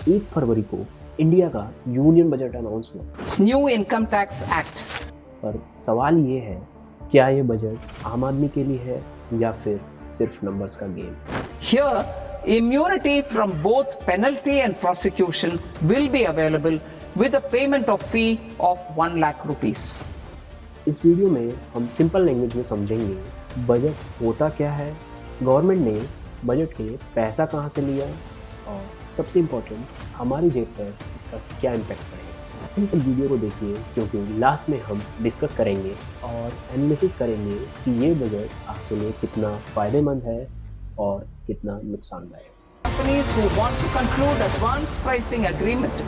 1 फरवरी को इंडिया का union budget announce हुआ। New income tax act. पर सवाल ये है, क्या ये बजट आम आदमी के लिए है या फिर सिर्फ नंबर्स का game? Here, immunity from both penalty and prosecution will be available with a payment of fee of 1 lakh rupees. इस वीडियो में हम सिंपल लैंग्वेज में समझेंगे बजट होता क्या है, गवर्नमेंट ने बजट के लिए पैसा कहाँ से लिया और सबसे इम्पोर्टेंट हमारी जेब पर इसका क्या इम्पैक्ट पड़ेगा। सिंपल वीडियो को देखिए क्योंकि लास्ट में हम डिस्कस करेंगे और एनालिसिस करेंगे कि ये बजट आपके लिए कितना फ़ायदेमंद है और कितना नुकसानदायक। Companies who want to conclude advance pricing agreement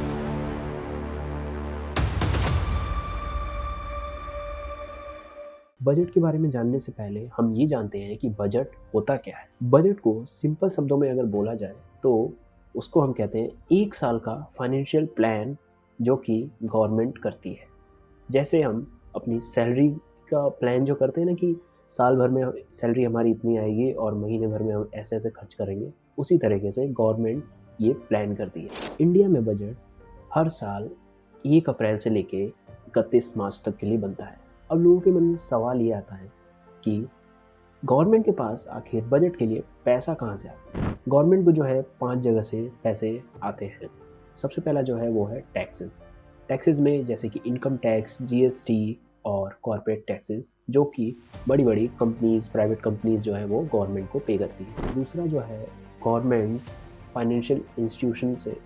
budget के बारे में जानने से पहले हम ये जानते हैं कि बजट होता क्या है। बजट को सिंपल शब्दों में अगर बोला जाए तो उसको हम कहते हैं 1 साल का फाइनेंशियल प्लान जो कि गवर्नमेंट करती है। जैसे हम अपनी सैलरी का प्लान जो करते हैं ना कि साल भर में सैलरी हमारी इतनी आएगी और महीने भर में हम ऐसे ऐसे खर्च करेंगे, उसी तरीके से गवर्नमेंट ये प्लान करती है। इंडिया में बजट हर साल 1 अप्रैल से लेके 31 मार्च तक के लिए बनता है। अब लोगों के मन में सवाल ये आता है कि गवर्नमेंट के पास आखिर बजट के लिए पैसा कहाँ से आता है। गवर्नमेंट को जो है 5 जगह से पैसे आते हैं। सबसे पहला जो है वो है टैक्सेस में जैसे कि इनकम टैक्स, जीएसटी और कॉर्पोरेट टैक्सेस जो कि बड़ी बड़ी कंपनीज, प्राइवेट कंपनीज जो है वो गवर्नमेंट को पे करती है। दूसरा जो है गवर्नमेंट फाइनेंशियल इंस्टीट्यूशन से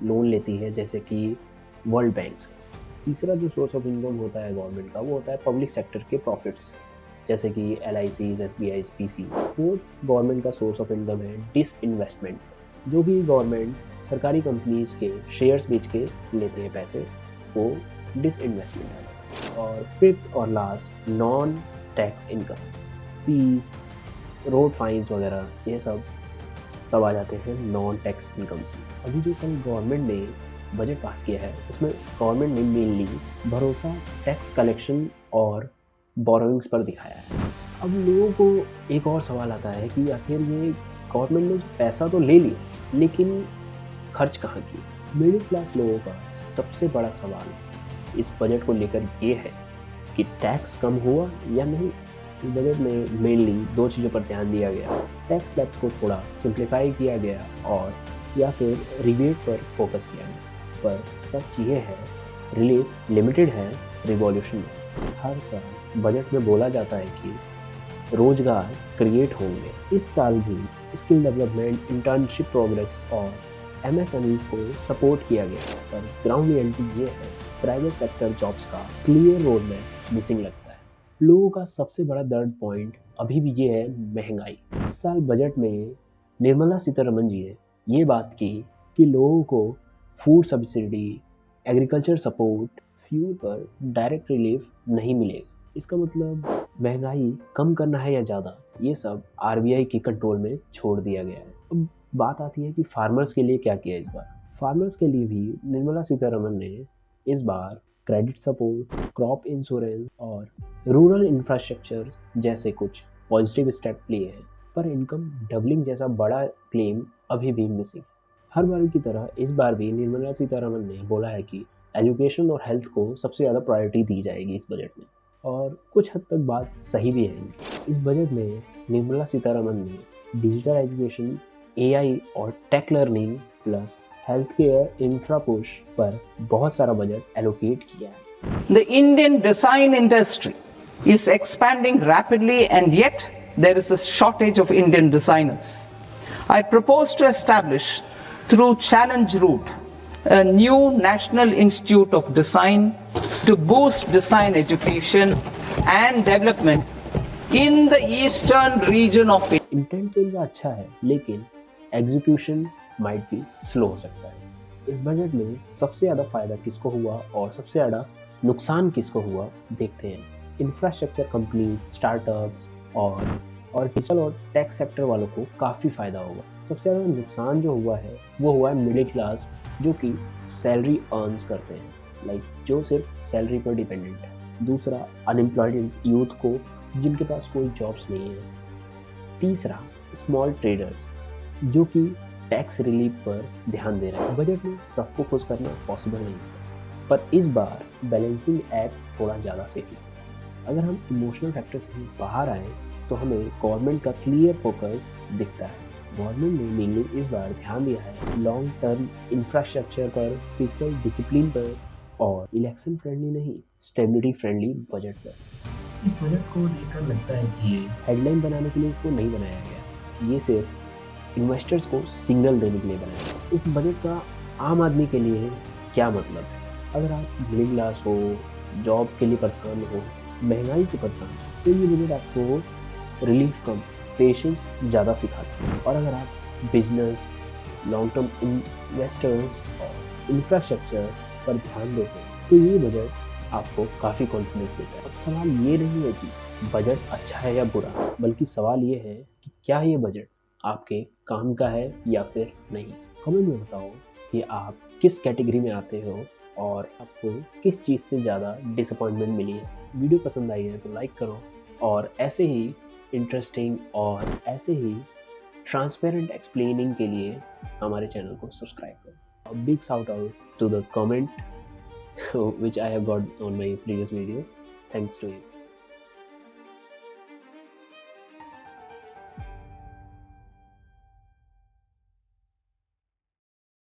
लोन लेती है जैसे कि वर्ल्ड बैंक से। तीसरा जो सोर्स ऑफ इनकम होता है गवर्नमेंट का वो होता है पब्लिक सेक्टर के प्रॉफिट्स जैसे कि LICs, SBIs, PC। Fourth government का सोर्स ऑफ इनकम है डिसइन्वेस्टमेंट, जो भी गवर्नमेंट सरकारी कंपनीज के शेयर्स बेच के लेते हैं पैसे, वो डिसइन्वेस्टमेंट है। और फिफ्थ और last non tax income, fees, road fines वगैरह, ये सब आ जाते हैं नॉन टैक्स इनकम से। अभी जो कल गवर्नमेंट ने बजट पास किया है उसमें गवर्नमेंट ने मेनली भरोसा टैक्स कलेक्शन और बोरोइंग्स पर दिखाया है। अब लोगों को एक और सवाल आता है कि आखिर ये गवर्नमेंट ने पैसा तो ले लिया लेकिन खर्च कहाँ किए। मिडिल क्लास लोगों का सबसे बड़ा सवाल इस बजट को लेकर ये है कि टैक्स कम हुआ या नहीं। इस बजट में मेनली 2 चीज़ों पर ध्यान दिया गया। टैक्स स्लैब्स को थोड़ा सिंप्लीफाई किया गया और या फिर रिबेट पर फोकस किया गया। पर सच ये है, रिलीफ लिमिटेड है, रिवॉल्यूशन नहीं। हर साल बजट में बोला जाता है कि रोजगार क्रिएट होंगे। इस साल भी स्किल डेवलपमेंट, इंटर्नशिप प्रोग्रेस और MSMEs को सपोर्ट किया गया। पर ग्राउंड रियलिटी ये है, प्राइवेट सेक्टर जॉब्स का क्लियर रोड मैप मिसिंग लगता है। लोगों का सबसे बड़ा दर्द पॉइंट अभी भी ये है महंगाई। इस साल बजट में निर्मला सीतारमण जी ने ये बात की कि लोगों को food subsidy, agriculture support, fuel पर डायरेक्ट रिलीफ नहीं मिलेगा। इसका मतलब महंगाई कम करना है या ज़्यादा, ये सब RBI के कंट्रोल में छोड़ दिया गया है। अब बात आती है कि फार्मर्स के लिए क्या किया इस बार। फार्मर्स के लिए भी निर्मला सीतारमण ने इस बार क्रेडिट सपोर्ट, क्रॉप इंश्योरेंस और रूरल इंफ्रास्ट्रक्चर जैसे कुछ पॉजिटिव स्टेप लिए हैं। पर इनकम डबलिंग जैसा बड़ा क्लेम अभी भी मिसिंग। हर बार की तरह इस बार भी निर्मला सीतारमण ने बोला है कि एजुकेशन और हेल्थ को सबसे ज़्यादा प्रायोरिटी दी जाएगी इस बजट में, और कुछ हद तक बात सही भी है। इस बजट में निर्मला सीतारमण ने डिजिटल एजुकेशन, AI और tech learning plus health care infra push पर बहुत सारा बजट एलोकेट किया है। The Indian design industry is expanding rapidly and yet there is a shortage of Indian designers. I propose to establish through challenge route a new National Institute of Design to boost design education and development in the eastern region of India. Intent तो इनका अच्छा है लेकिन execution might भी slow हो सकता है। इस बजट में सबसे ज़्यादा फायदा किसको हुआ और सबसे ज़्यादा नुकसान किसको हुआ देखते हैं। इंफ्रास्ट्रक्चर कंपनीज, स्टार्टअप्स और डिजिटल और टेक सेक्टर वालों को काफ़ी फ़ायदा होगा। सबसे ज़्यादा नुकसान जो हुआ है वो हुआ है मिडिल क्लास जो कि सैलरी अर्न्स करते हैं, लाइक जो सिर्फ सैलरी पर डिपेंडेंट है। दूसरा अनएम्प्लॉयड यूथ को जिनके पास कोई जॉब्स नहीं है। तीसरा स्मॉल ट्रेडर्स जो कि टैक्स रिलीफ पर ध्यान दे रहे हैं। बजट में सबको खुश करना पॉसिबल नहीं है, पर इस बार बैलेंसिंग एक्ट थोड़ा ज़्यादा सही है। अगर हम इमोशनल फैक्टर से बाहर आए तो हमें गवर्नमेंट का क्लियर फोकस दिखता है। गवर्नमेंट ने मेनली इस बार ध्यान दिया है लॉन्ग टर्म इंफ्रास्ट्रक्चर पर, फिजिकल डिसिप्लिन पर और इलेक्शन फ्रेंडली नहीं, स्टेबिलिटी फ्रेंडली बजट पर। इस बजट को देखकर लगता है कि ये हेडलाइन बनाने के लिए इसको नहीं बनाया गया, ये सिर्फ इन्वेस्टर्स को सिग्नल देने के लिए बनाया गया। इस बजट का आम आदमी के लिए क्या मतलब है? अगर आप मिडिल क्लास हो, जॉब के लिए परेशान हो, महंगाई से परेशान हो, तो ये बजट आपको रिलीफ कम, पेशेंस ज़्यादा सिखाता है। और अगर आप बिजनेस, लॉन्ग टर्म इन्वेस्टर्स और इंफ्रास्ट्रक्चर पर ध्यान देते हैं तो ये बजट आपको काफ़ी कॉन्फिडेंस देता है। अब सवाल ये नहीं है कि बजट अच्छा है या बुरा, बल्कि सवाल ये है कि क्या ये बजट आपके काम का है या फिर नहीं। कमेंट में बताओ कि आप किस कैटेगरी में आते हो और आपको किस चीज़ से ज़्यादा डिसअपॉइंटमेंट मिली है। वीडियो पसंद आई है तो लाइक करो और ऐसे ही इंटरेस्टिंग और ऐसे ही ट्रांसपेरेंट एक्सप्लेनिंग के लिए हमारे चैनल को सब्सक्राइब करो। A big shout out to the comment which I have got on my previous video. Thanks to you.